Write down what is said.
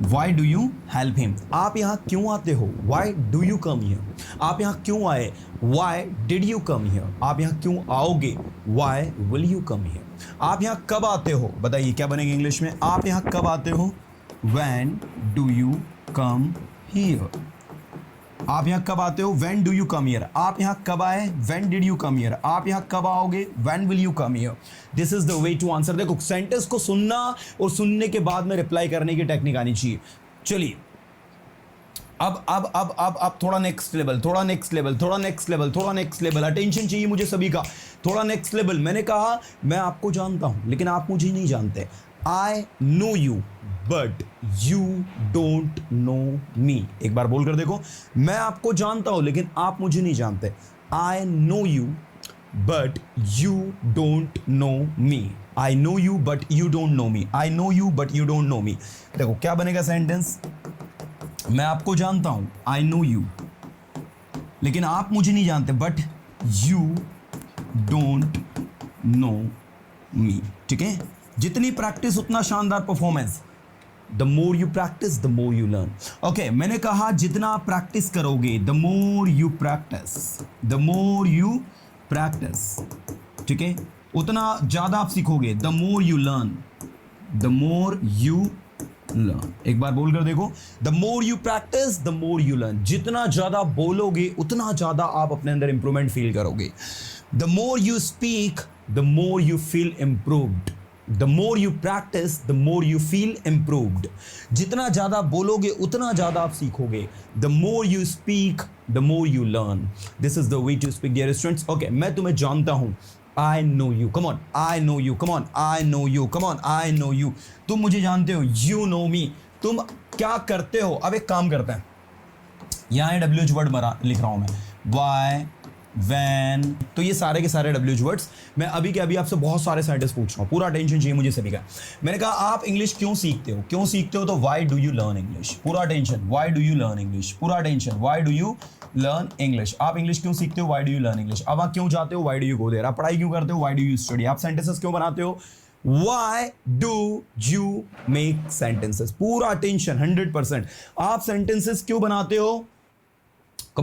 Y do you help him, आप यहाँ क्यों आते हो, why do you come here, आप यहाँ क्यों आए, why did you come here, आप यहाँ क्यों आओगे, why will you come here, आप यहाँ कब आते हो, बताइए क्या बनेगा इंग्लिश में, आप यहाँ कब आते हो, when do you come here, आप यहाँ कब आते हो, when do you come here, आप यहाँ कब आए, when did you come here, आप यहाँ कब आओगे, when will you come here. This is the way to answer. देखो सेंटेंस को सुनना और सुनने के बाद में रिप्लाई करने की टेक्निक आनी चाहिए। चलिए अब थोड़ा नेक्स्ट लेवल, थोड़ा नेक्स्ट लेवल, थोड़ा नेक्स्ट लेवल, थोड़ा नेक्स्ट लेवल, अटेंशन चाहिए मुझे सभी का, थोड़ा नेक्स्ट लेवल। मैंने कहा मैं आपको जानता हूं लेकिन आप मुझे नहीं जानते। I know you but you don't know me. एक बार बोल कर देखो, मैं आपको जानता हूं लेकिन आप मुझे नहीं जानते। I know you but you don't know me. I know you but you don't know me. I know you but you don't know me. देखो क्या बनेगा सेंटेंस, मैं आपको जानता हूं, आई नो यू, लेकिन आप मुझे नहीं जानते, बट यू डोंट नो मी। ठीक है, जितनी प्रैक्टिस उतना शानदार performance. The more you practise the more you learn. Okay, मैंने कहा जितना आप प्रैक्टिस करोगे, the more you practise, the more you practice, ठीक है, उतना ज्यादा आप सीखोगे। The more you learn, the more you learn. एक बार बोलकर देखो, the more you practise the more you learn. जितना ज्यादा बोलोगे उतना ज्यादा आप अपने अंदर इंप्रूवमेंट फील करोगे। The more you speak the more you feel improved. The more you practise the more you feel improved. जितना ज्यादा बोलोगे उतना ज्यादा आप सीखोगे। The more you speak the more you learn. This is the way to speak dear students. Okay, मैं तुम्हें जानता हूं, I know you, come on, I know you, come on, I know you, come on, I know you। तुम मुझे जानते हो, you know me। तुम क्या करते हो। अब एक काम करते हैं, यहाँ WH वर्ड लिख रहा हूं मैं, why, when, तो ये सारे के सारे WH वर्ड्स मैं अभी के अभी आपसे बहुत सारे साइंटिस्ट पूछ रहा हूँ, पूरा अटेंशन चाहिए मुझे सभी का। मैंने कहा आप इंग्लिश क्यों सीखते हो, क्यों सीखते हो, तो why do you learn English, पूरा attention, why do you learn English, पूरा attention, why do you learn English। आप इंग्लिश क्यों सीखते हो, why do you learn English। अब आप क्यों जाते हो, why do you go there। आप पढ़ाई क्यों करते हो, why do you study। आप सेंटेंसेस क्यों बनाते हो, why do you make sentences। पूरा अटेंशन 100%। आप सेंटेंसेस क्यों बनाते हो,